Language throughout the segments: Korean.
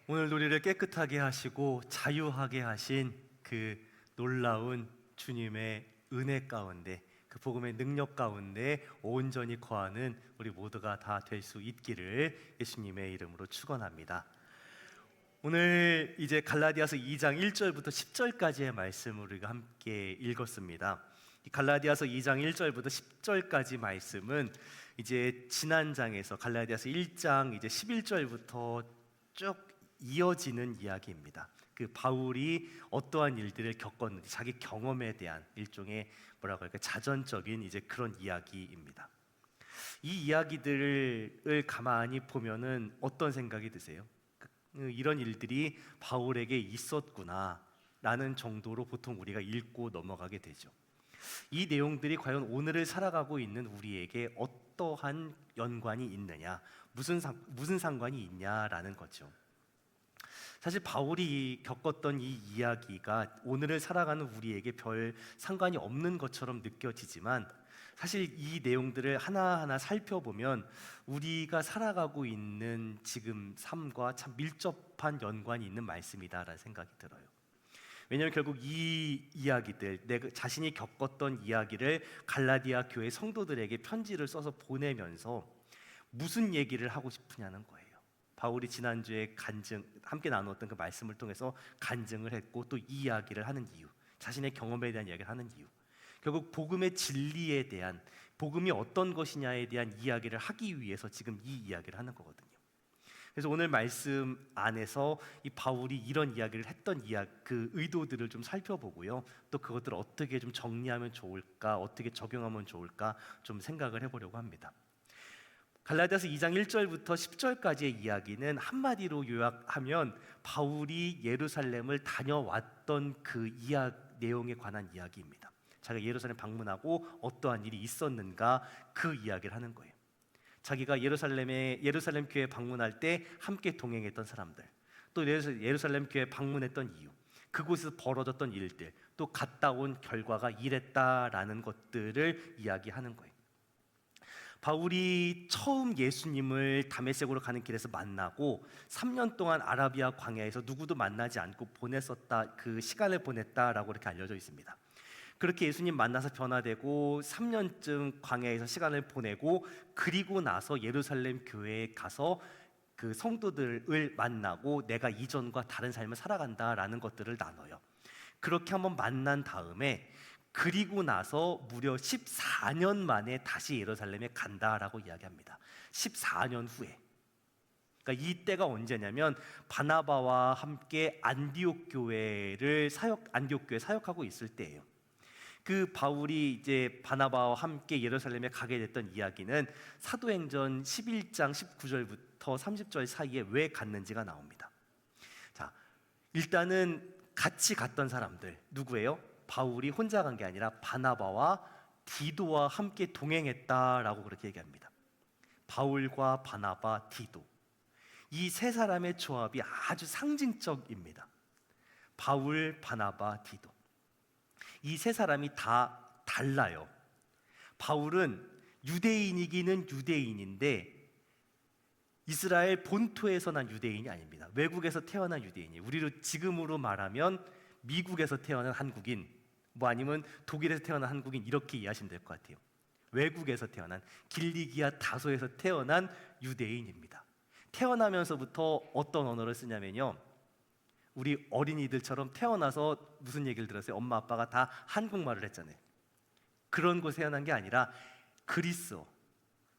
오늘 우리를 깨끗하게 하시고 자유하게 하신 그 놀라운 주님의 은혜 가운데, 그 복음의 능력 가운데 온전히 거하는 우리 모두가 다 될 수 있기를 예수님의 이름으로 축원합니다. 오늘 이제 갈라디아서 2장 1절부터 10절까지의 말씀을 우리가 함께 읽었습니다. 이 갈라디아서 2장 1절부터 10절까지 말씀은 이제 지난 장에서 갈라디아서 1장 이제 11절부터 쭉 이어지는 이야기입니다. 그 바울이 어떠한 일들을 겪었는지 자기 경험에 대한 일종의 뭐라고 할까, 자전적인 이제 그런 이야기입니다. 이 이야기들을 가만히 보면은 어떤 생각이 드세요? 이런 일들이 바울에게 있었구나 라는 정도로 보통 우리가 읽고 넘어가게 되죠. 이 내용들이 과연 오늘을 살아가고 있는 우리에게 어떠한 연관이 있느냐, 무슨 상관이 있냐라는 거죠. 사실 바울이 겪었던 이 이야기가 오늘을 살아가는 우리에게 별 상관이 없는 것처럼 느껴지지만, 사실 이 내용들을 하나하나 살펴보면 우리가 살아가고 있는 지금 삶과 참 밀접한 연관이 있는 말씀이다라는 생각이 들어요. 왜냐하면 결국 이 이야기들, 내 자신이 겪었던 이야기를 갈라디아 교회 성도들에게 편지를 써서 보내면서 무슨 얘기를 하고 싶으냐는 거예요. 바울이 지난주에 함께 나누었던 그 말씀을 통해서 간증을 했고, 또 이 이야기를 하는 이유, 자신의 경험에 대한 이야기를 하는 이유, 결국 복음의 진리에 대한, 복음이 어떤 것이냐에 대한 이야기를 하기 위해서 지금 이 이야기를 하는 거거든요. 그래서 오늘 말씀 안에서 이 바울이 이런 이야기를 했던 그 의도들을 좀 살펴보고요, 또 그것들을 어떻게 좀 정리하면 좋을까, 어떻게 적용하면 좋을까 좀 생각을 해보려고 합니다. 갈라디아서 2장 1절부터 10절까지의 이야기는 한마디로 요약하면 바울이 예루살렘을 다녀왔던 그 내용에 관한 이야기입니다. 자기가 예루살렘 방문하고 어떠한 일이 있었는가, 그 이야기를 하는 거예요. 자기가 예루살렘 교회 방문할 때 함께 동행했던 사람들, 또 예루살렘 교회 방문했던 이유, 그곳에서 벌어졌던 일들, 또 갔다 온 결과가 이랬다라는 것들을 이야기하는 거예요. 바울이 처음 예수님을 다메섹으로 가는 길에서 만나고 3년 동안 아라비아 광야에서 누구도 만나지 않고 그 시간을 보냈다라고 이렇게 알려져 있습니다. 그렇게 예수님 만나서 변화되고 3년쯤 광야에서 시간을 보내고, 그리고 나서 예루살렘 교회에 가서 그 성도들을 만나고 내가 이전과 다른 삶을 살아간다라는 것들을 나눠요. 그렇게 한번 만난 다음에, 그리고 나서 무려 14년 만에 다시 예루살렘에 간다라고 이야기합니다. 14년 후에. 그러니까 이때가 언제냐면 바나바와 함께 안디옥 교회에 사역하고 있을 때예요. 그 바울이 이제 바나바와 함께 예루살렘에 가게 됐던 이야기는 사도행전 11장 19절부터 30절 사이에 왜 갔는지가 나옵니다. 자, 일단은 같이 갔던 사람들 누구예요? 바울이 혼자 간 게 아니라 바나바와 디도와 함께 동행했다라고 그렇게 얘기합니다. 바울과 바나바, 디도, 이 세 사람의 조합이 아주 상징적입니다. 바울, 바나바, 디도, 이 세 사람이 다 달라요. 바울은 유대인이기는 유대인인데 이스라엘 본토에서 난 유대인이 아닙니다. 외국에서 태어난 유대인이에요. 우리로 지금으로 말하면 미국에서 태어난 한국인, 아니면 독일에서 태어난 한국인, 이렇게 이해하시면 될 것 같아요. 외국에서 태어난, 길리기아 다소에서 태어난 유대인입니다. 태어나면서부터 어떤 언어를 쓰냐면요, 우리 어린이들처럼 태어나서 무슨 얘기를 들었어요? 엄마 아빠가 다 한국말을 했잖아요. 그런 곳에 태어난 게 아니라 그리스어,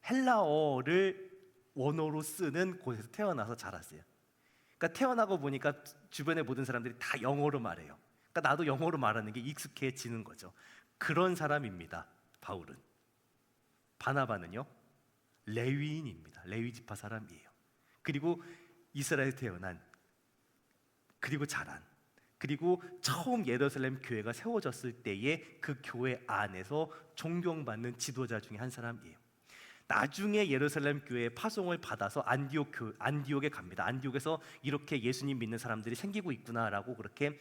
헬라어를 원어로 쓰는 곳에서 태어나서 자랐어요. 그러니까 태어나고 보니까 주변의 모든 사람들이 다 영어로 말해요. 그러니까 나도 영어로 말하는 게 익숙해지는 거죠. 그런 사람입니다, 바울은. 바나바는요, 레위인입니다. 레위 지파 사람이에요. 그리고 이스라엘에 태어난, 그리고 자란, 그리고 처음 예루살렘 교회가 세워졌을 때에 그 교회 안에서 존경받는 지도자 중에 한 사람이에요. 나중에 예루살렘 교회의 파송을 받아서 안디옥에 갑니다. 안디옥에서 이렇게 예수님 믿는 사람들이 생기고 있구나라고 그렇게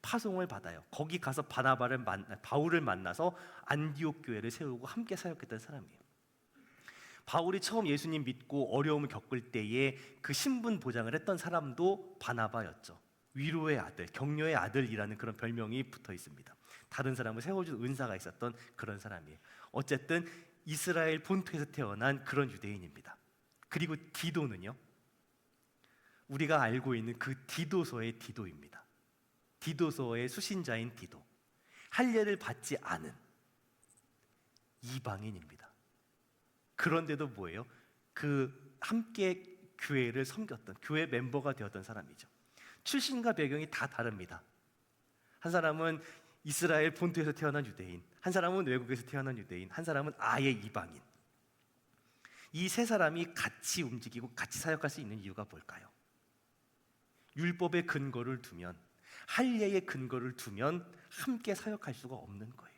파송을 받아요. 거기 가서 바울을 만나서 안디옥 교회를 세우고 함께 사역했던 사람이에요. 바울이 처음 예수님 믿고 어려움을 겪을 때에 그 신분 보장을 했던 사람도 바나바였죠. 위로의 아들, 격려의 아들이라는 그런 별명이 붙어 있습니다. 다른 사람을 세워준 은사가 있었던 그런 사람이에요. 어쨌든 이스라엘 본토에서 태어난 그런 유대인입니다. 그리고 디도는요, 우리가 알고 있는 그 디도서의 디도입니다. 디도서의 수신자인 디도, 할례를 받지 않은 이방인입니다. 그런데도 뭐예요? 그 함께 교회를 섬겼던, 교회 멤버가 되었던 사람이죠. 출신과 배경이 다 다릅니다. 한 사람은 이스라엘 본토에서 태어난 유대인, 한 사람은 외국에서 태어난 유대인, 한 사람은 아예 이방인. 이 세 사람이 같이 움직이고 같이 사역할 수 있는 이유가 뭘까요? 율법의 근거를 두면, 할례의 근거를 두면 함께 사역할 수가 없는 거예요.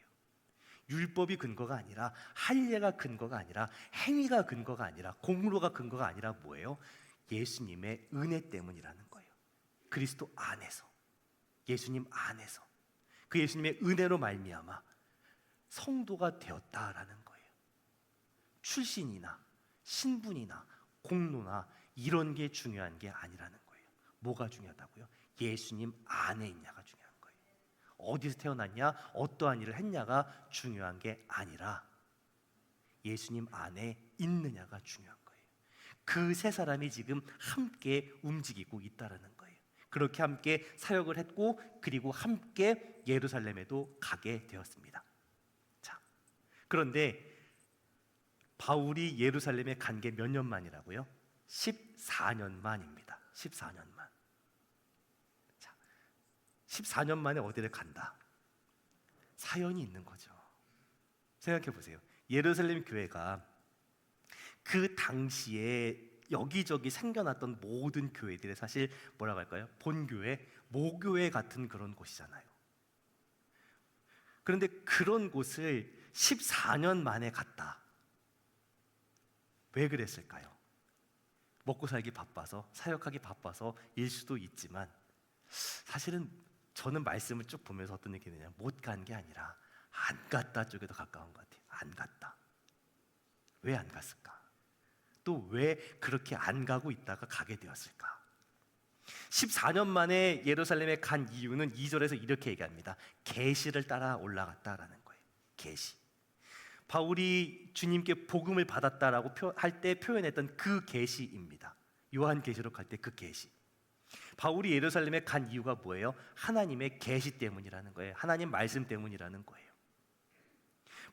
율법이 근거가 아니라, 할례가 근거가 아니라, 행위가 근거가 아니라, 공로가 근거가 아니라 뭐예요? 예수님의 은혜 때문이라는 거예요. 그리스도 안에서, 예수님 안에서, 그 예수님의 은혜로 말미암아 성도가 되었다라는 거예요. 출신이나 신분이나 공로나 이런 게 중요한 게 아니라는 거예요. 뭐가 중요하다고요? 예수님 안에 있냐가 중요한 거예요. 어디서 태어났냐, 어떠한 일을 했냐가 중요한 게 아니라 예수님 안에 있느냐가 중요한 거예요. 그 세 사람이 지금 함께 움직이고 있다라는 거예요. 그렇게 함께 사역을 했고, 그리고 함께 예루살렘에도 가게 되었습니다. 자, 그런데 바울이 예루살렘에 간 게 몇 년 만이라고요? 14년 만입니다. 14년 만. 자, 14년 만에 어디를 간다? 사연이 있는 거죠. 생각해 보세요. 예루살렘 교회가 그 당시에 여기저기 생겨났던 모든 교회들의 사실 뭐라고 할까요? 본교회, 모교회 같은 그런 곳이잖아요. 그런데 그런 곳을 14년 만에 갔다. 왜 그랬을까요? 먹고 살기 바빠서, 사역하기 바빠서 일 수도 있지만, 사실은 저는 말씀을 쭉 보면서 어떤 느낌이 드냐면, 못 간 게 아니라 안 갔다 쪽에 더 가까운 것 같아요. 안 갔다. 왜 안 갔을까? 또 왜 그렇게 안 가고 있다가 가게 되었을까? 14년 만에 예루살렘에 간 이유는 2절에서 이렇게 얘기합니다. 계시를 따라 올라갔다라는 거예요. 계시. 바울이 주님께 복음을 받았다라고 할 때 표현했던 그 계시입니다. 요한계시록 할 때 그 계시. 바울이 예루살렘에 간 이유가 뭐예요? 하나님의 계시 때문이라는 거예요. 하나님 말씀 때문이라는 거예요.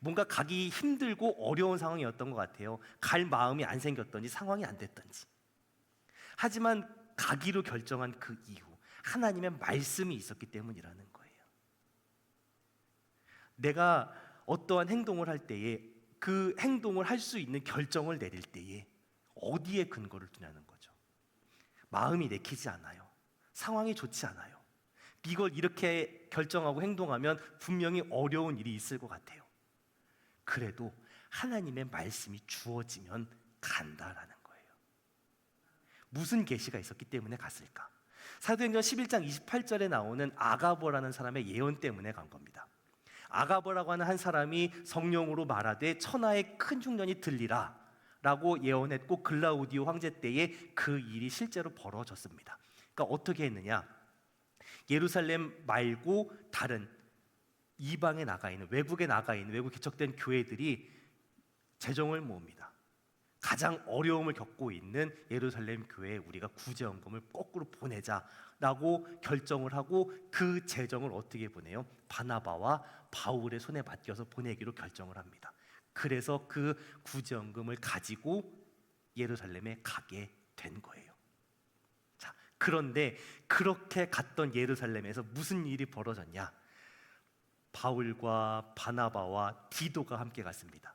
뭔가 가기 힘들고 어려운 상황이었던 것 같아요. 갈 마음이 안 생겼던지 상황이 안 됐던지. 하지만 가기로 결정한 그 이유, 하나님의 말씀이 있었기 때문이라는 거예요. 내가 어떠한 행동을 할 때에, 그 행동을 할 수 있는 결정을 내릴 때에 어디에 근거를 두냐는 거죠. 마음이 내키지 않아요. 상황이 좋지 않아요. 이걸 이렇게 결정하고 행동하면 분명히 어려운 일이 있을 것 같아요. 그래도 하나님의 말씀이 주어지면 간다라는 거예요. 무슨 계시가 있었기 때문에 갔을까? 사도행전 11장 28절에 나오는 아가보라는 사람의 예언 때문에 간 겁니다. 아가보라고 하는 한 사람이 성령으로 말하되 천하의 큰 흉년이 들리라 라고 예언했고, 글라우디오 황제 때에 그 일이 실제로 벌어졌습니다. 그러니까 어떻게 했느냐? 예루살렘 말고 다른 이방에 나가 있는, 외국에 나가 있는, 외국 개척된 교회들이 재정을 모읍니다. 가장 어려움을 겪고 있는 예루살렘 교회에 우리가 구제헌금을 거꾸로 보내자라고 결정을 하고, 그 재정을 어떻게 보내요? 바나바와 바울의 손에 맡겨서 보내기로 결정을 합니다. 그래서 그 구제헌금을 가지고 예루살렘에 가게 된 거예요. 자, 그런데 그렇게 갔던 예루살렘에서 무슨 일이 벌어졌냐? 바울과 바나바와 디도가 함께 갔습니다.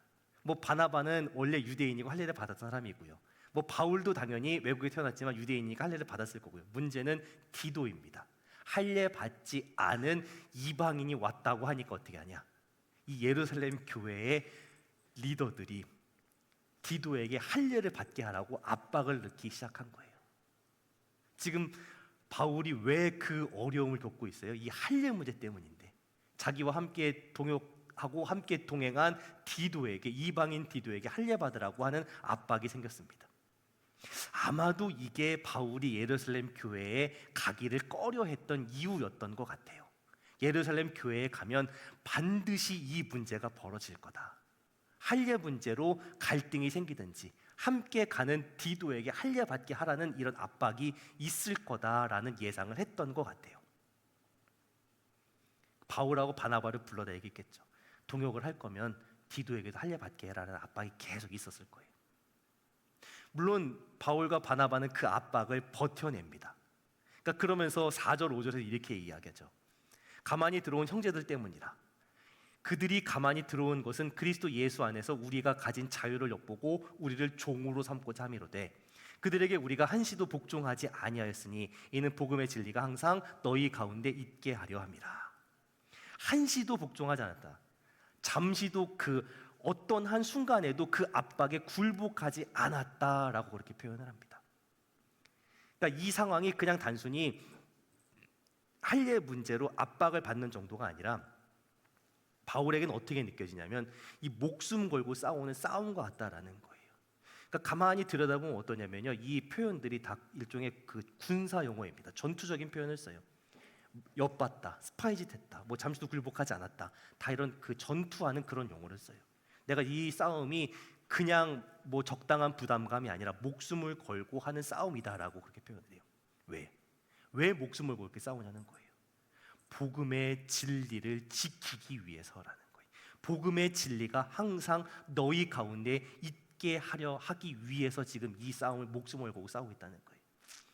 바나바는 원래 유대인이고 할례를 받았던 사람이고요. 바울도 당연히 외국에 태어났지만 유대인이니까 할례를 받았을 거고요. 문제는 디도입니다. 할례 받지 않은 이방인이 왔다고 하니까 어떻게 하냐? 이 예루살렘 교회의 리더들이 디도에게 할례를 받게 하라고 압박을 넣기 시작한 거예요. 지금 바울이 왜 그 어려움을 겪고 있어요? 이 할례 문제 때문인데, 자기와 함께 동역 하고 함께 동행한 디도에게, 이방인 디도에게 할례 받으라고 하는 압박이 생겼습니다. 아마도 이게 바울이 예루살렘 교회에 가기를 꺼려했던 이유였던 것 같아요. 예루살렘 교회에 가면 반드시 이 문제가 벌어질 거다. 할례 문제로 갈등이 생기든지 함께 가는 디도에게 할례 받게 하라는 이런 압박이 있을 거다라는 예상을 했던 것 같아요. 바울하고 바나바를 불러다 얘기했겠죠. 동역을 할 거면 디도에게도 할례 받게 해라는 압박이 계속 있었을 거예요. 물론 바울과 바나바는 그 압박을 버텨냅니다. 그러니까 그러면서 4절 5절에서 이렇게 이야기하죠. 가만히 들어온 형제들 때문이라. 그들이 가만히 들어온 것은 그리스도 예수 안에서 우리가 가진 자유를 엿보고 우리를 종으로 삼고자 함이로되 그들에게 우리가 한시도 복종하지 아니하였으니 이는 복음의 진리가 항상 너희 가운데 있게 하려 함이라. 한시도 복종하지 않았다. 잠시도 그 어떤 한 순간에도 그 압박에 굴복하지 않았다라고 그렇게 표현을 합니다. 그러니까 이 상황이 그냥 단순히 할례 문제로 압박을 받는 정도가 아니라 바울에게는 어떻게 느껴지냐면 이 목숨 걸고 싸우는 싸움과 같다라는 거예요. 그러니까 가만히 들여다보면 어떠냐면요, 이 표현들이 다 일종의 그 군사 용어입니다. 전투적인 표현을 써요. 엿봤다, 스파이짓했다, 뭐 잠시도 굴복하지 않았다, 다 이런 그 전투하는 그런 용어를 써요. 내가 이 싸움이 그냥 뭐 적당한 부담감이 아니라 목숨을 걸고 하는 싸움이다라고 그렇게 표현을 해요. 왜 목숨을 걸고 이렇게 싸우냐는 거예요. 복음의 진리를 지키기 위해서라는 거예요. 복음의 진리가 항상 너희 가운데 있게 하려 하기 위해서 지금 이 싸움을 목숨을 걸고 싸우고 있다는 거예요.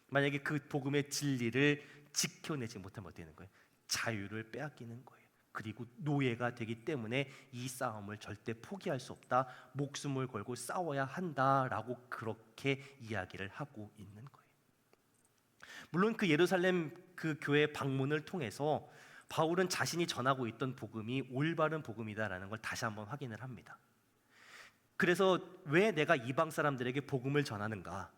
만약에 그 복음의 진리를 지켜내지 못하면 어떻게 되는 거예요? 자유를 빼앗기는 거예요. 그리고 노예가 되기 때문에 이 싸움을 절대 포기할 수 없다, 목숨을 걸고 싸워야 한다라고 그렇게 이야기를 하고 있는 거예요. 물론 그 예루살렘 그 교회 방문을 통해서 바울은 자신이 전하고 있던 복음이 올바른 복음이다라는 걸 다시 한번 확인을 합니다. 그래서 왜 내가 이방 사람들에게 복음을 전하는가,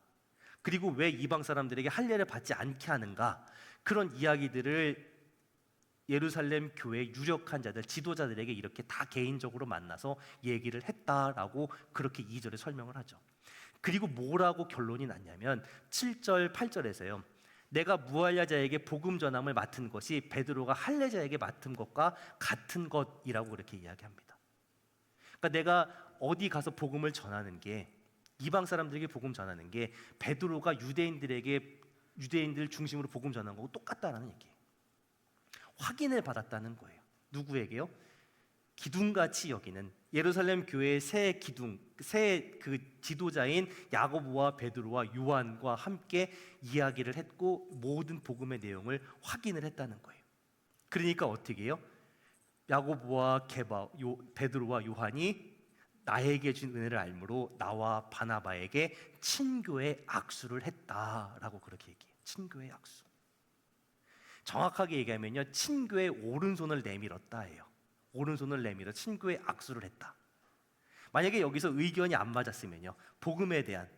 그리고 왜 이방 사람들에게 할례를 받지 않게 하는가, 그런 이야기들을 예루살렘 교회 유력한 자들, 지도자들에게 이렇게 다 개인적으로 만나서 얘기를 했다라고 그렇게 2절에 설명을 하죠. 그리고 뭐라고 결론이 났냐면 7절 8절에서요, 내가 무할례자에게 복음 전함을 맡은 것이 베드로가 할례자에게 맡은 것과 같은 것이라고 그렇게 이야기합니다. 그러니까 내가 어디 가서 복음을 전하는 게, 이방 사람들에게 복음 전하는 게 베드로가 유대인들 중심으로 복음 전하는 거고 똑같다라는 얘기예요. 확인을 받았다는 거예요. 누구에게요? 기둥같이 여기는 예루살렘 교회의 새 그 지도자인 야고보와 베드로와 요한과 함께 이야기를 했고 모든 복음의 내용을 확인을 했다는 거예요. 그러니까 어떻게 해요? 야고보와 베드로와 요한이 나에게 준 은혜를 알므로 나와 바나바에게 친교의 악수를 했다라고 그렇게 얘기해요. 친교의 악수. 정확하게 얘기하면요, 친교의 오른손을 내밀었다예요. 오른손을 내밀어 친교의 악수를 했다. 만약에 여기서 의견이 안 맞았으면요, 복음에 대한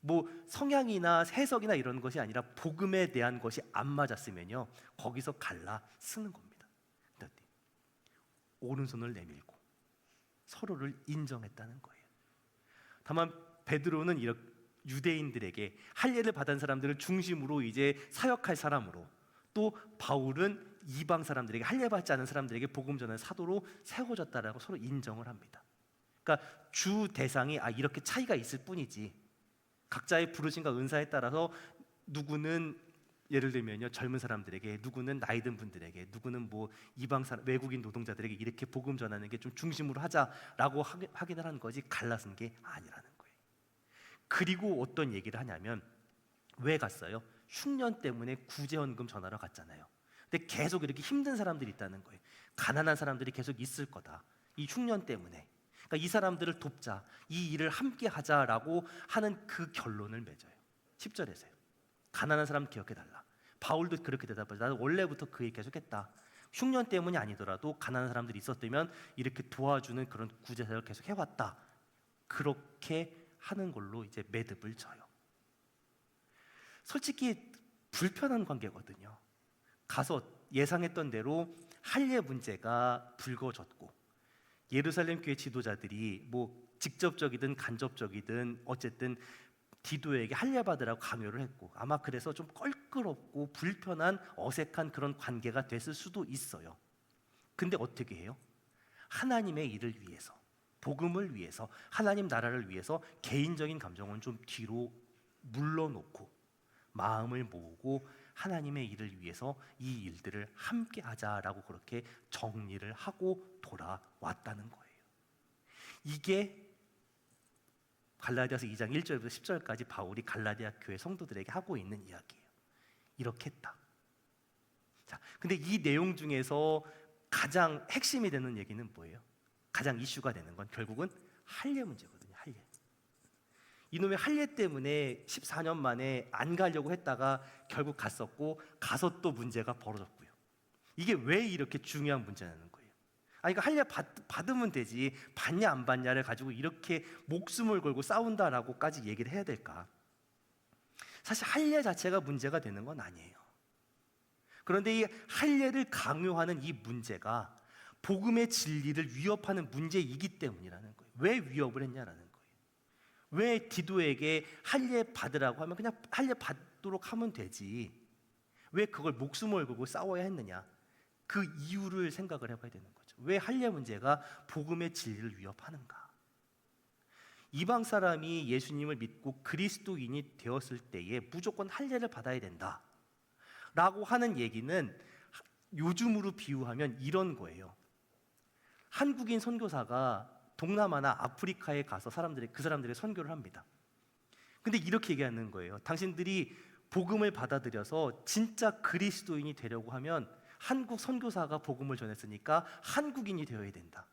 뭐 성향이나 해석이나 이런 것이 아니라 복음에 대한 것이 안 맞았으면요, 거기서 갈라 쓰는 겁니다. 오른손을 내밀고 서로를 인정했다는 거예요. 다만 베드로는 이렇게 유대인들에게 할례를 받은 사람들을 중심으로 이제 사역할 사람으로, 또 바울은 이방 사람들에게 할례받지 않은 사람들에게 복음 전하는 사도로 세워졌다라고 서로 인정을 합니다. 그러니까 주 대상이 이렇게 차이가 있을 뿐이지, 각자의 부르심과 은사에 따라서 누구는 예를 들면요, 젊은 사람들에게, 누구는 나이 든 분들에게, 누구는 뭐 이방 사람, 외국인 노동자들에게 이렇게 복음 전하는 게 좀 중심으로 하자라고 확인을 한 거지, 갈라선 게 아니라는 거예요. 그리고 어떤 얘기를 하냐면, 왜 갔어요? 흉년 때문에 구제헌금 전하러 갔잖아요. 근데 계속 이렇게 힘든 사람들이 있다는 거예요. 가난한 사람들이 계속 있을 거다, 이 흉년 때문에. 그러니까 이 사람들을 돕자, 이 일을 함께 하자라고 하는 그 결론을 맺어요. 10절에서요. 가난한 사람 기억해달라. 바울도 그렇게 대답하죠. 나는 원래부터 그 얘기 계속했다. 흉년 때문이 아니더라도 가난한 사람들이 있었다면 이렇게 도와주는 그런 구제사역을 계속 해왔다. 그렇게 하는 걸로 이제 매듭을 져요. 솔직히 불편한 관계거든요. 가서 예상했던 대로 할례 문제가 불거졌고 예루살렘 교회 지도자들이 뭐 직접적이든 간접적이든 어쨌든 디도에게 할례 받으라고 강요를 했고, 아마 그래서 좀 껄끄럽고 불편한 어색한 그런 관계가 됐을 수도 있어요. 근데 어떻게 해요? 하나님의 일을 위해서, 복음을 위해서, 하나님 나라를 위해서 개인적인 감정은 좀 뒤로 물러놓고 마음을 모으고 하나님의 일을 위해서 이 일들을 함께 하자라고 그렇게 정리를 하고 돌아왔다는 거예요. 이게 갈라디아서 2장 1절부터 10절까지 바울이 갈라디아 교회 성도들에게 하고 있는 이야기예요. 이렇게 했다. 자, 근데 이 내용 중에서 가장 핵심이 되는 얘기는 뭐예요? 가장 이슈가 되는 건 결국은 할례 문제거든요. 할례. 이놈의 할례 때문에 14년 만에 안 가려고 했다가 결국 갔었고, 가서 또 문제가 벌어졌고요. 이게 왜 이렇게 중요한 문제냐는 거예요. 아니, 그러니까 할례 받으면 되지, 받냐 안 받냐를 가지고 이렇게 목숨을 걸고 싸운다라고까지 얘기를 해야 될까? 사실 할례 자체가 문제가 되는 건 아니에요. 그런데 이 할례를 강요하는 이 문제가 복음의 진리를 위협하는 문제이기 때문이라는 거예요. 왜 위협을 했냐라는 거예요. 왜 디도에게 할례 받으라고 하면 그냥 할례 받도록 하면 되지, 왜 그걸 목숨을 걸고 싸워야 했느냐? 그 이유를 생각을 해봐야 되는 거죠. 왜 할례 문제가 복음의 진리를 위협하는가? 이방 사람이 예수님을 믿고 그리스도인이 되었을 때에 무조건 할례를 받아야 된다 라고 하는 얘기는 요즘으로 비유하면 이런 거예요. 한국인 선교사가 동남아나 아프리카에 가서 그 사람들의 선교를 합니다. 근데 이렇게 얘기하는 거예요. 당신들이 복음을 받아들여서 진짜 그리스도인이 되려고 하면 한국 선교사가 복음을 전했으니까 한국인이 되어야 된다.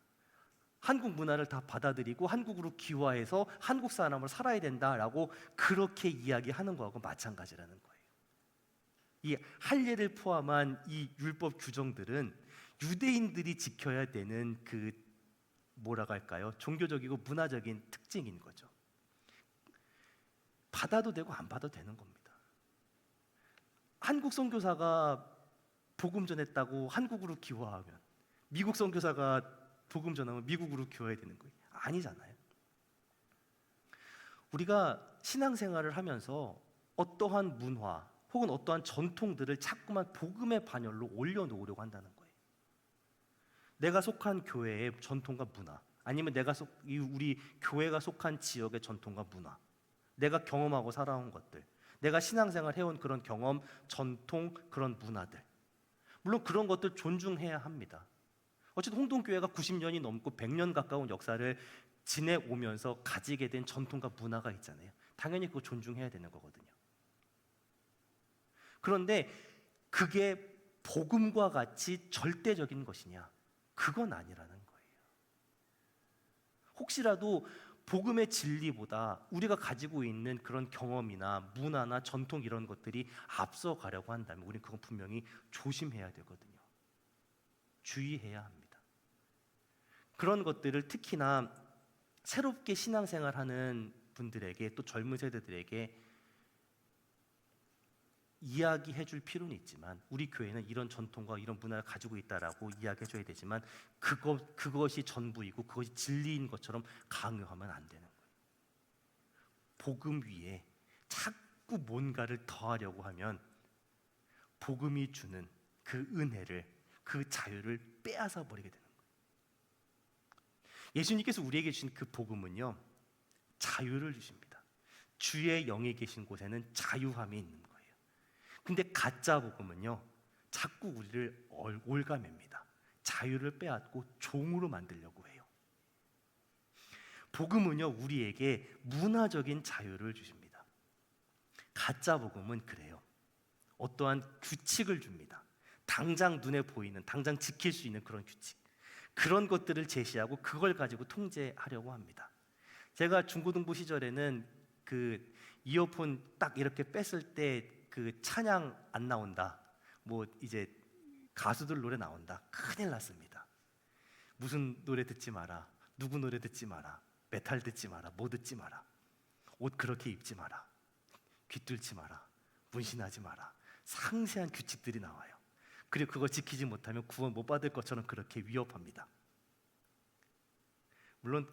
한국 문화를 다 받아들이고 한국으로 귀화해서 한국 사람으로 살아야 된다라고 그렇게 이야기하는 거하고 마찬가지라는 거예요. 이 할례를 포함한 이 율법 규정들은 유대인들이 지켜야 되는 그 뭐라고 할까요? 종교적이고 문화적인 특징인 거죠. 받아도 되고 안 받아도 되는 겁니다. 한국 선교사가 복음 전했다고 한국으로 귀화하면, 미국 선교사가 복음 전하면 미국으로 귀화해야 되는 거예요? 아니잖아요. 우리가 신앙생활을 하면서 어떠한 문화 혹은 어떠한 전통들을 자꾸만 복음의 반열로 올려놓으려고 한다는 거예요. 내가 속한 교회의 전통과 문화, 아니면 우리 교회가 속한 지역의 전통과 문화, 내가 경험하고 살아온 것들, 내가 신앙생활 해온 그런 경험, 전통, 그런 문화들, 물론 그런 것들 존중해야 합니다. 어쨌든 홍동교회가 90년이 넘고 100년 가까운 역사를 지내오면서 가지게 된 전통과 문화가 있잖아요. 당연히 그거 존중해야 되는 거거든요. 그런데 그게 복음과 같이 절대적인 것이냐? 그건 아니라는 거예요. 혹시라도 복음의 진리보다 우리가 가지고 있는 그런 경험이나 문화나 전통 이런 것들이 앞서가려고 한다면 우리는 그건 분명히 조심해야 되거든요. 주의해야 합니다. 그런 것들을 특히나 새롭게 신앙생활하는 분들에게, 또 젊은 세대들에게 이야기해 줄 필요는 있지만, 우리 교회는 이런 전통과 이런 문화를 가지고 있다라고 이야기해 줘야 되지만, 그것이 전부이고 그것이 진리인 것처럼 강요하면 안 되는 거예요. 복음 위에 자꾸 뭔가를 더하려고 하면 복음이 주는 그 은혜를, 그 자유를 빼앗아 버리게 되는 거예요. 예수님께서 우리에게 주신 그 복음은요, 자유를 주십니다. 주의 영이 계신 곳에는 자유함이 있는 거예요. 근데 가짜 복음은요, 자꾸 우리를 올가맵니다. 자유를 빼앗고 종으로 만들려고 해요. 복음은요, 우리에게 문화적인 자유를 주십니다. 가짜 복음은 그래요. 어떠한 규칙을 줍니다. 당장 눈에 보이는, 당장 지킬 수 있는 그런 규칙, 그런 것들을 제시하고 그걸 가지고 통제하려고 합니다. 제가 중고등부 시절에는 그 이어폰 딱 이렇게 뺐을 때 그 찬양 안 나온다, 뭐 이제 가수들 노래 나온다, 큰일 났습니다. 무슨 노래 듣지 마라, 누구 노래 듣지 마라, 메탈 듣지 마라, 뭐 듣지 마라, 옷 그렇게 입지 마라, 귀 뚫지 마라, 문신하지 마라, 상세한 규칙들이 나와요. 그리고 그걸 지키지 못하면 구원 못 받을 것처럼 그렇게 위협합니다. 물론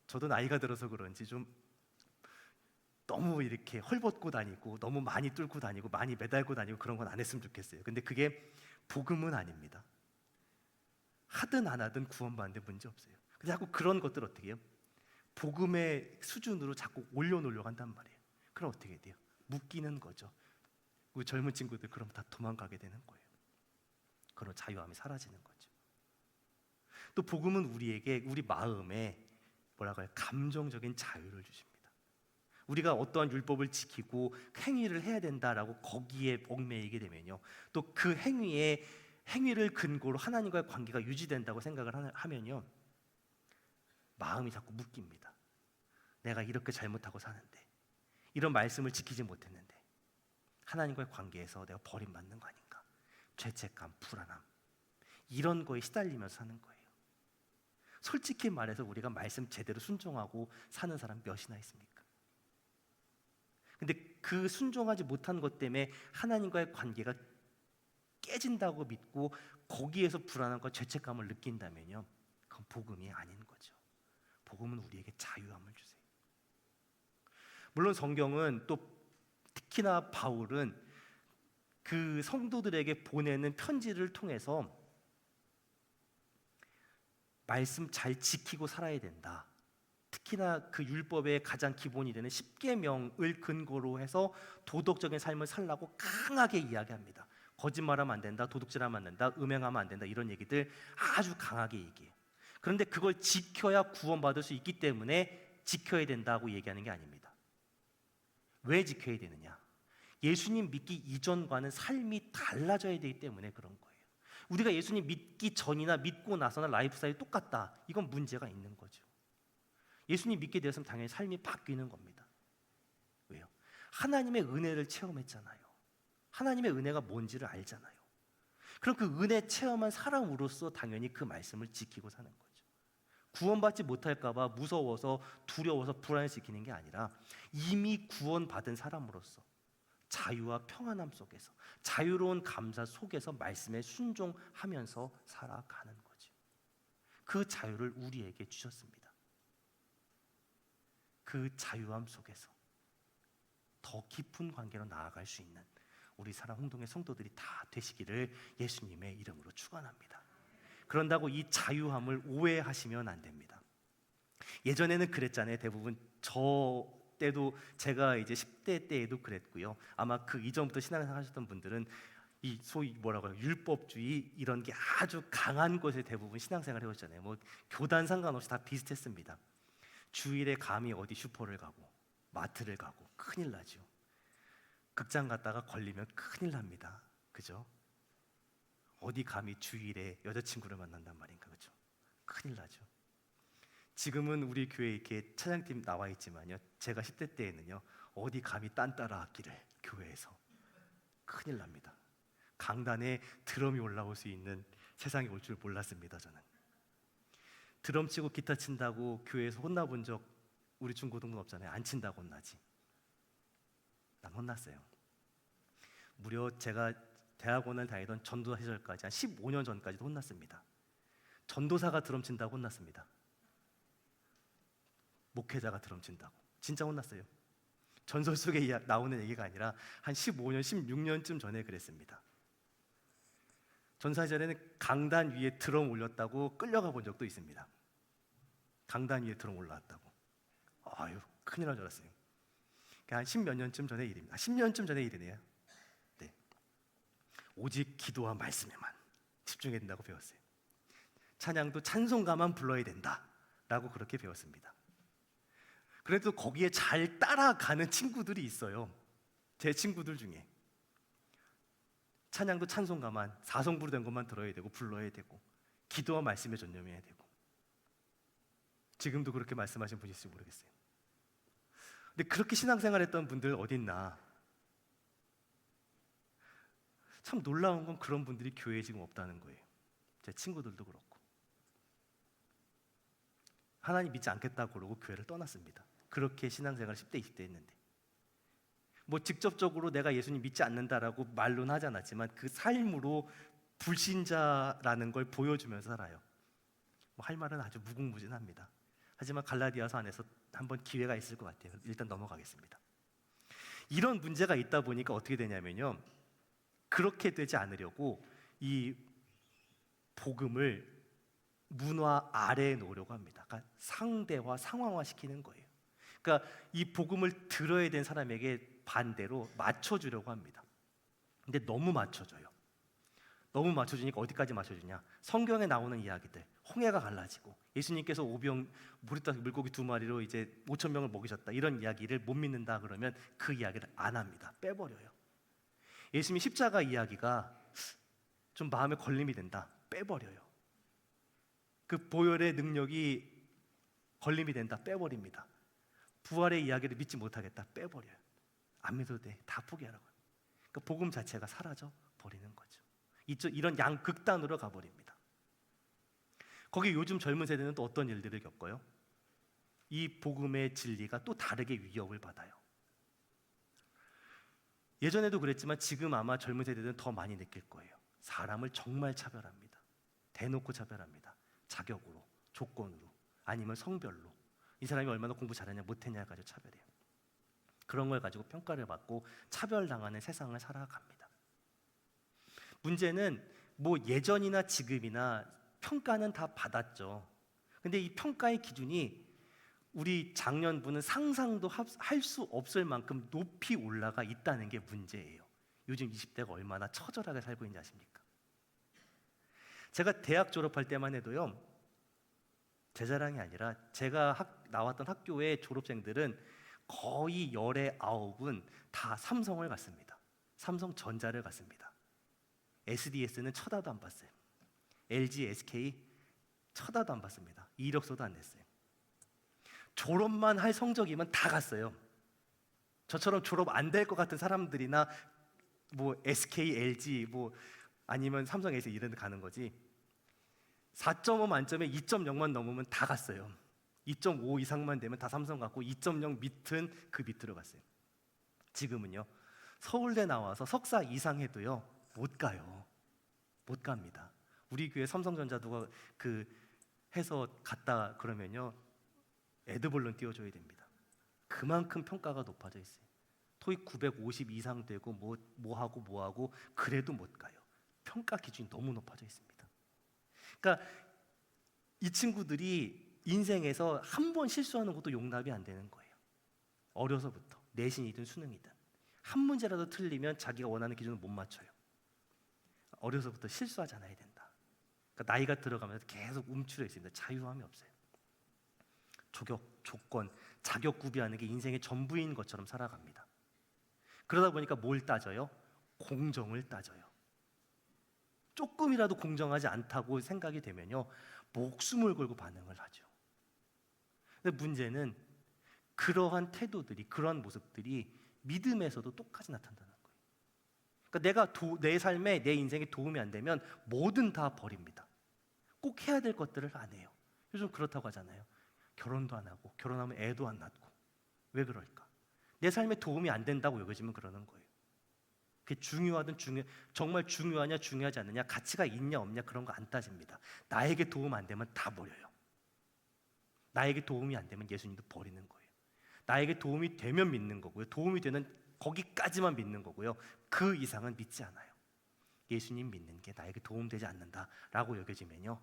저도 나이가 들어서 그런지 좀 너무 이렇게 헐벗고 다니고 너무 많이 뚫고 다니고 많이 매달고 다니고 그런 건 안 했으면 좋겠어요. 근데 그게 복음은 아닙니다. 하든 안 하든 구원받는데 문제 없어요. 근데 자꾸 그런 것들 어떻게 해요? 복음의 수준으로 자꾸 올려놓으려고 한단 말이에요. 그럼 어떻게 돼요? 묶이는 거죠. 우리 젊은 친구들 그럼 다 도망가게 되는 거예요. 그런 자유함이 사라지는 거죠. 또 복음은 우리에게 우리 마음에 뭐라고 해요? 감정적인 자유를 주십니다. 우리가 어떠한 율법을 지키고 행위를 해야 된다라고 거기에 얽매이게 되면요, 또 그 행위를 근거로 하나님과의 관계가 유지된다고 생각을 하면요, 마음이 자꾸 묶입니다. 내가 이렇게 잘못하고 사는데, 이런 말씀을 지키지 못했는데 하나님과의 관계에서 내가 버림받는 거 아닌가, 죄책감, 불안함, 이런 거에 시달리면서 사는 거예요. 솔직히 말해서 우리가 말씀 제대로 순종하고 사는 사람 몇이나 있습니까? 근데 그 순종하지 못한 것 때문에 하나님과의 관계가 깨진다고 믿고 거기에서 불안함과 죄책감을 느낀다면요, 그건 복음이 아닌 거죠. 복음은 우리에게 자유함을 주세요. 물론 성경은 또 특히나 바울은 그 성도들에게 보내는 편지를 통해서 말씀 잘 지키고 살아야 된다, 특히나 그 율법의 가장 기본이 되는 십계명을 근거로 해서 도덕적인 삶을 살라고 강하게 이야기합니다. 거짓말하면 안 된다, 도둑질하면 안 된다, 음행하면 안 된다, 이런 얘기들 아주 강하게 얘기해요. 그런데 그걸 지켜야 구원받을 수 있기 때문에 지켜야 된다고 얘기하는 게 아닙니다. 왜 지켜야 되느냐? 예수님 믿기 이전과는 삶이 달라져야 되기 때문에 그런 거예요. 우리가 예수님 믿기 전이나 믿고 나서나 라이프 스타일이 똑같다, 이건 문제가 있는 거죠. 예수님 믿게 되었으면 당연히 삶이 바뀌는 겁니다. 왜요? 하나님의 은혜를 체험했잖아요. 하나님의 은혜가 뭔지를 알잖아요. 그럼 그 은혜 체험한 사람으로서 당연히 그 말씀을 지키고 사는 거죠. 구원받지 못할까 봐 무서워서 두려워서 불안해서 지키는 게 아니라 이미 구원받은 사람으로서 자유와 평안함 속에서, 자유로운 감사 속에서 말씀에 순종하면서 살아가는 거죠. 그 자유를 우리에게 주셨습니다. 그 자유함 속에서 더 깊은 관계로 나아갈 수 있는 우리 사랑 홍동의 성도들이 다 되시기를 예수님의 이름으로 축원합니다. 그런다고 이 자유함을 오해하시면 안 됩니다. 예전에는 그랬잖아요. 대부분 저 때도, 제가 이제 10대 때에도 그랬고요. 아마 그 이전부터 신앙생활 하셨던 분들은 이 소위 뭐라고 해요? 율법주의 이런 게 아주 강한 곳에 대부분 신앙생활 해오셨잖아요. 뭐 교단 상관없이 다 비슷했습니다. 주일에 감히 어디 슈퍼를 가고 마트를 가고 큰일 나죠. 극장 갔다가 걸리면 큰일 납니다. 그죠? 어디 감히 주일에 여자친구를 만난단 말인가, 그죠? 큰일 나죠. 지금은 우리 교회 이렇게 찬양팀 나와 있지만요, 제가 10대 때에는요, 어디 감히 딴 따라 하기를 교회에서 큰일 납니다. 강단에 드럼이 올라올 수 있는 세상이 올 줄 몰랐습니다. 저는 드럼 치고 기타 친다고 교회에서 혼나본 적 우리 중고등부는 없잖아요. 안 친다고 혼나지. 난 혼났어요. 무려 제가 대학원을 다니던 전도사 시절까지 한 15년 전까지도 혼났습니다. 전도사가 드럼 친다고 혼났습니다. 목회자가 드럼 친다고 진짜 혼났어요. 전설 속에 나오는 얘기가 아니라 한 15년, 16년쯤 전에 그랬습니다. 전사 시절에는 강단 위에 드럼 올렸다고 끌려가 본 적도 있습니다. 강단 위에 드럼 올라왔다고. 아유, 큰일 날 줄 알았어요. 한 10몇 년쯤 전의 일입니다. 10년쯤 전의 일이네요. 네. 오직 기도와 말씀에만 집중해야 된다고 배웠어요. 찬양도 찬송가만 불러야 된다라고 그렇게 배웠습니다. 그래도 거기에 잘 따라가는 친구들이 있어요. 제 친구들 중에 찬양도 찬송가만, 사성부로 된 것만 들어야 되고 불러야 되고 기도와 말씀에 전념해야 되고, 지금도 그렇게 말씀하신 분이 있을지 모르겠어요. 근데 그렇게 신앙생활 했던 분들 어딨나. 참 놀라운 건 그런 분들이 교회에 지금 없다는 거예요. 제 친구들도 그렇고 하나님 믿지 않겠다고 그러고 교회를 떠났습니다. 그렇게 신앙생활을 10대, 20대 했는데, 뭐 직접적으로 내가 예수님 믿지 않는다라고 말로는 하지 않았지만 그 삶으로 불신자라는 걸 보여주면서 살아요. 뭐 할 말은 아주 무궁무진합니다. 하지만 갈라디아서 안에서 한번 기회가 있을 것 같아요. 일단 넘어가겠습니다. 이런 문제가 있다 보니까 어떻게 되냐면요, 그렇게 되지 않으려고 이 복음을 문화 아래에 놓으려고 합니다. 그러니까 상대화, 상황화 시키는 거예요. 그러니까 이 복음을 들어야 되는 사람에게 반대로 맞춰주려고 합니다. 근데 너무 맞춰줘요. 너무 맞춰주니까 어디까지 맞춰주냐? 성경에 나오는 이야기들, 홍해가 갈라지고 예수님께서 오병 물고기 2마리로 이제 5천 명을 먹이셨다, 이런 이야기를 못 믿는다 그러면 그 이야기를 안 합니다. 빼버려요. 예수님이 십자가 이야기가 좀 마음에 걸림이 된다, 빼버려요. 그 보혈의 능력이 걸림이 된다, 빼버립니다. 부활의 이야기를 믿지 못하겠다, 빼버려요. 안 믿어도 돼, 다 포기하라고. 그러니까 복음 자체가 사라져 버리는 거죠. 이런 양극단으로 가버립니다. 거기 요즘 젊은 세대는 또 어떤 일들을 겪어요? 이 복음의 진리가 또 다르게 위협을 받아요. 예전에도 그랬지만 지금 아마 젊은 세대들은 더 많이 느낄 거예요. 사람을 정말 차별합니다. 대놓고 차별합니다. 자격으로, 조건으로, 아니면 성별로. 이 사람이 얼마나 공부 잘하냐 못했냐 가지고 차별해요. 그런 걸 가지고 평가를 받고 차별당하는 세상을 살아갑니다. 문제는 뭐 예전이나 지금이나 평가는 다 받았죠. 근데 이 평가의 기준이 우리 장년부는 상상도 할 수 없을 만큼 높이 올라가 있다는 게 문제예요. 요즘 20대가 얼마나 처절하게 살고 있는지 아십니까? 제가 대학 졸업할 때만 해도요, 제 자랑이 아니라 제가 나왔던 학교의 졸업생들은 거의 열의 9은 다 삼성을 갔습니다. 삼성전자를 갔습니다. SDS는 쳐다도 안 봤어요. LG, SK 쳐다도 안 봤습니다. 이력서도 안 냈어요. 졸업만 할 성적이면 다 갔어요. 저처럼 졸업 안 될 것 같은 사람들이나 뭐 SK, LG 뭐 아니면 삼성에서 이런 데 가는 거지. 4.5 만점에 2.0만 넘으면 다 갔어요. 2.5 이상만 되면 다 삼성 갔고 2.0 밑은 그 밑으로 갔어요. 지금은요, 서울대 나와서 석사 이상 해도요 못 가요. 못 갑니다. 우리 교회 삼성전자 누가 해서 갔다 그러면요 에드벌룬 띄워줘야 됩니다. 그만큼 평가가 높아져 있어요. 토익 950 이상 되고 뭐 하고 그래도 못 가요. 평가 기준이 너무 높아져 있습니다. 그러니까 이 친구들이 인생에서 한 번 실수하는 것도 용납이 안 되는 거예요. 어려서부터 내신이든 수능이든 한 문제라도 틀리면 자기가 원하는 기준을 못 맞춰요. 어려서부터 실수하지 않아야 된다. 그러니까 나이가 들어가면서 계속 움츠려 있습니다. 자유함이 없어요. 조건, 자격 구비하는 게 인생의 전부인 것처럼 살아갑니다. 그러다 보니까 뭘 따져요? 공정을 따져요. 조금이라도 공정하지 않다고 생각이 되면요 목숨을 걸고 반응을 하죠. 근데 문제는 그러한 태도들이, 그러한 모습들이 믿음에서도 똑같이 나타난다는 거예요. 그러니까 내가 내 삶에, 내 인생에 도움이 안 되면 뭐든 다 버립니다. 꼭 해야 될 것들을 안 해요. 요즘 그렇다고 하잖아요. 결혼도 안 하고 결혼하면 애도 안 낳고. 왜 그럴까? 내 삶에 도움이 안 된다고 여겨지면 그러는 거예요. 그게 중요하든 정말 중요하냐 중요하지 않느냐, 가치가 있냐 없냐 그런 거 안 따집니다. 나에게 도움 안 되면 다 버려요. 나에게 도움이 안 되면 예수님도 버리는 거예요. 나에게 도움이 되면 믿는 거고요. 도움이 되는 거기까지만 믿는 거고요. 그 이상은 믿지 않아요. 예수님 믿는 게 나에게 도움되지 않는다라고 여겨지면요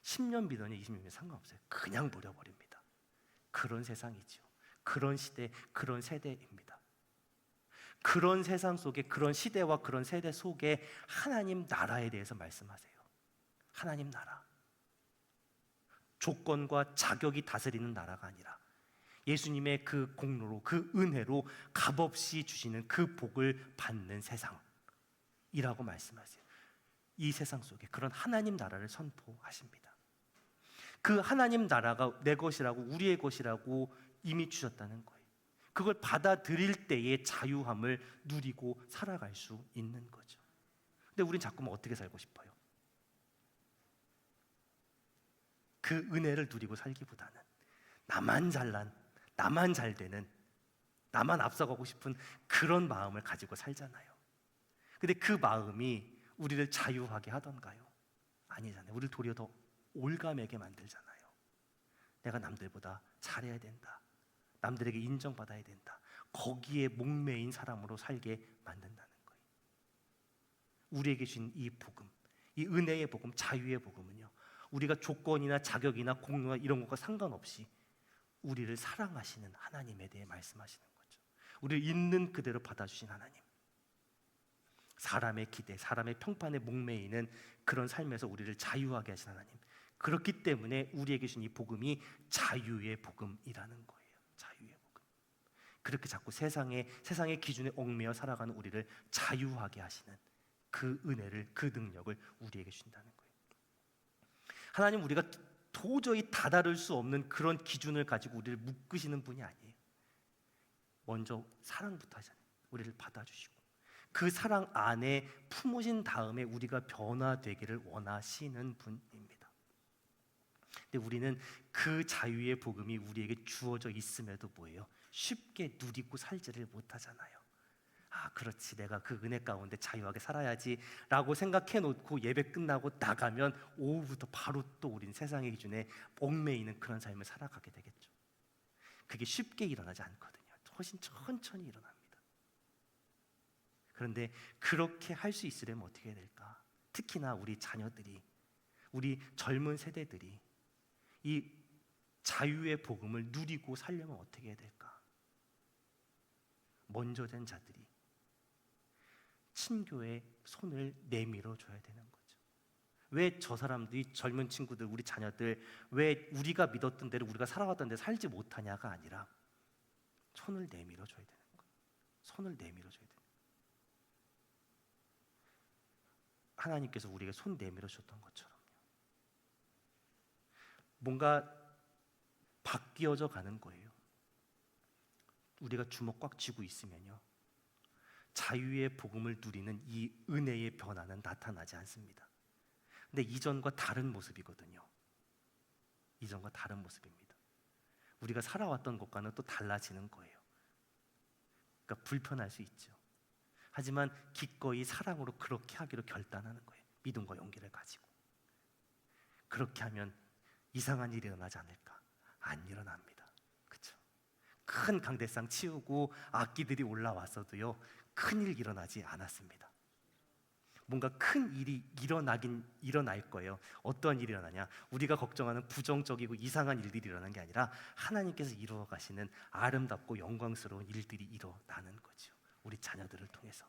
10년 믿으냐 20년 상관없어요. 그냥 버려버립니다. 그런 세상이죠. 그런 시대, 그런 세대입니다. 그런 세상 속에, 그런 시대와 그런 세대 속에 하나님 나라에 대해서 말씀하세요. 하나님 나라, 조건과 자격이 다스리는 나라가 아니라 예수님의 그 공로로, 그 은혜로 값없이 주시는 그 복을 받는 세상이라고 말씀하세요. 이 세상 속에 그런 하나님 나라를 선포하십니다. 그 하나님 나라가 내 것이라고, 우리의 것이라고 이미 주셨다는 거예요. 그걸 받아들일 때의 자유함을 누리고 살아갈 수 있는 거죠. 근데 우린 자꾸만 어떻게 살고 싶어요? 그 은혜를 누리고 살기보다는 나만 잘난, 나만 잘 되는, 나만 앞서가고 싶은 그런 마음을 가지고 살잖아요. 근데 그 마음이 우리를 자유하게 하던가요? 아니잖아요. 우리를 도리어 더 올가매게 만들잖아요. 내가 남들보다 잘해야 된다. 남들에게 인정받아야 된다. 거기에 목매인 사람으로 살게 만든다는 거예요. 우리에게 주신 이 복음, 이 은혜의 복음, 자유의 복음은요, 우리가 조건이나 자격이나 공로나 이런 것과 상관없이 우리를 사랑하시는 하나님에 대해 말씀하시는 거죠. 우리를 있는 그대로 받아주신 하나님, 사람의 기대, 사람의 평판에 목매이는 그런 삶에서 우리를 자유하게 하신 하나님, 그렇기 때문에 우리에게 주신 이 복음이 자유의 복음이라는 거예요. 자유의 복음. 그렇게 자꾸 세상의 기준에 얽매여 살아가는 우리를 자유하게 하시는 그 은혜를, 그 능력을 우리에게 주신다는 거예요. 하나님, 우리가 도저히 다다를 수 없는 그런 기준을 가지고 우리를 묶으시는 분이 아니에요. 먼저 사랑부터 하잖아요. 우리를 받아주시고 그 사랑 안에 품으신 다음에 우리가 변화되기를 원하시는 분입니다. 근데 우리는 그 자유의 복음이 우리에게 주어져 있음에도 뭐예요? 쉽게 누리고 살지를 못하잖아요. 아, 그렇지, 내가 그 은혜 가운데 자유하게 살아야지 라고 생각해 놓고 예배 끝나고 나가면 오후부터 바로 또 우린 세상의 기준에 얽매이는 그런 삶을 살아가게 되겠죠. 그게 쉽게 일어나지 않거든요. 훨씬 천천히 일어납니다. 그런데 그렇게 할 수 있으려면 어떻게 해야 될까? 특히나 우리 자녀들이, 우리 젊은 세대들이 이 자유의 복음을 누리고 살려면 어떻게 해야 될까? 먼저 된 자들이 친교에 손을 내밀어 줘야 되는 거죠. 왜 저 사람들이, 젊은 친구들, 우리 자녀들, 왜 우리가 믿었던 대로, 우리가 살아왔던 데 살지 못하냐가 아니라 손을 내밀어 줘야 되는 거예요. 손을 내밀어 줘야 돼요. 하나님께서 우리에게 손 내밀어 줬던 것처럼요. 뭔가 바뀌어져 가는 거예요. 우리가 주먹 꽉 쥐고 있으면요, 자유의 복음을 누리는 이 은혜의 변화는 나타나지 않습니다. 근데 이전과 다른 모습이거든요. 이전과 다른 모습입니다. 우리가 살아왔던 것과는 또 달라지는 거예요. 그러니까 불편할 수 있죠. 하지만 기꺼이 사랑으로 그렇게 하기로 결단하는 거예요. 믿음과 용기를 가지고. 그렇게 하면 이상한 일이 일어나지 않을까? 안 일어납니다. 그렇죠? 큰 강대상 치우고 악기들이 올라왔어도요, 큰일 일어나지 않았습니다. 뭔가 큰 일이 일어날 거예요. 어떤 일이 일어나냐? 우리가 걱정하는 부정적이고 이상한 일들이 일어나는 게 아니라 하나님께서 이루어 가시는 아름답고 영광스러운 일들이 일어나는 거죠. 우리 자녀들을 통해서.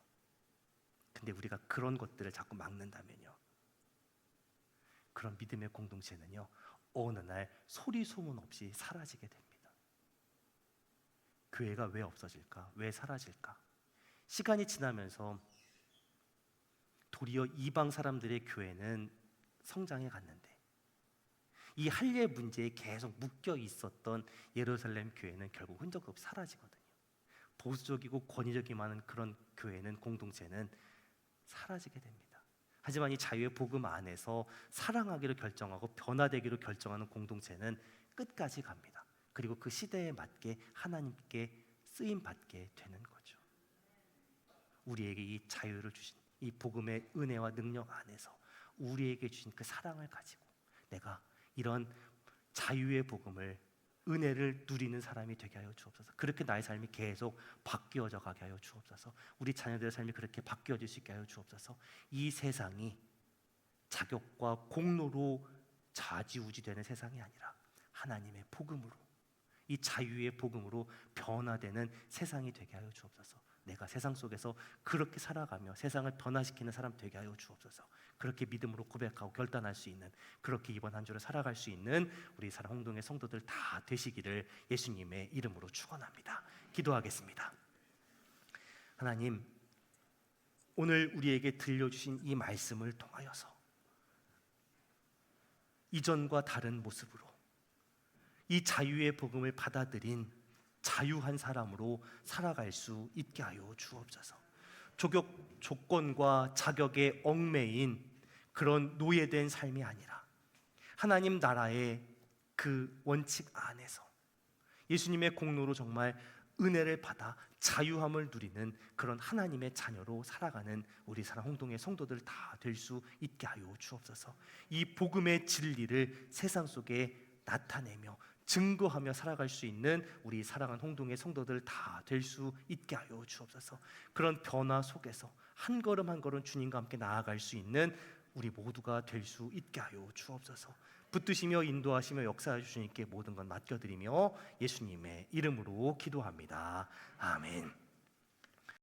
근데 우리가 그런 것들을 자꾸 막는다면요, 그런 믿음의 공동체는요, 어느 날 소리 소문 없이 사라지게 됩니다. 교회가 왜 없어질까? 왜 사라질까? 시간이 지나면서 도리어 이방 사람들의 교회는 성장해 갔는데, 이 할례 문제에 계속 묶여 있었던 예루살렘 교회는 결국 흔적 없이 사라지거든요. 보수적이고 권위적이만 그런 교회는, 공동체는 사라지게 됩니다. 하지만 이 자유의 복음 안에서 사랑하기로 결정하고 변화되기로 결정하는 공동체는 끝까지 갑니다. 그리고 그 시대에 맞게 하나님께 쓰임 받게 되는 거죠. 우리에게 이 자유를 주신 이 복음의 은혜와 능력 안에서 우리에게 주신 그 사랑을 가지고 내가 이런 자유의 복음을, 은혜를 누리는 사람이 되게 하여 주옵소서. 그렇게 나의 삶이 계속 바뀌어져 가게 하여 주옵소서. 우리 자녀들의 삶이 그렇게 바뀌어질 수 있게 하여 주옵소서. 이 세상이 자격과 공로로 좌지우지되는 세상이 아니라 하나님의 복음으로, 이 자유의 복음으로 변화되는 세상이 되게 하여 주옵소서. 내가 세상 속에서 그렇게 살아가며 세상을 변화시키는 사람 되게 하여 주옵소서. 그렇게 믿음으로 고백하고 결단할 수 있는, 그렇게 이번 한 주를 살아갈 수 있는 우리 사랑 홍동의 성도들 다 되시기를 예수님의 이름으로 축원합니다. 기도하겠습니다. 하나님, 오늘 우리에게 들려주신 이 말씀을 통하여서 이전과 다른 모습으로 이 자유의 복음을 받아들인 자유한 사람으로 살아갈 수 있게 하여 주옵소서. 조건과 자격에 얽매인 그런 노예된 삶이 아니라 하나님 나라의 그 원칙 안에서 예수님의 공로로 정말 은혜를 받아 자유함을 누리는 그런 하나님의 자녀로 살아가는 우리 사랑 홍동의 성도들 다 될 수 있게 하여 주옵소서. 이 복음의 진리를 세상 속에 나타내며 증거하며 살아갈 수 있는 우리 사랑하는 홍동의 성도들 다 될 수 있게 하여 주옵소서. 그런 변화 속에서 한 걸음 한 걸음 주님과 함께 나아갈 수 있는 우리 모두가 될 수 있게 하여 주옵소서. 붙드시며 인도하시며 역사하여 주님께 모든 것 맡겨드리며 예수님의 이름으로 기도합니다. 아멘.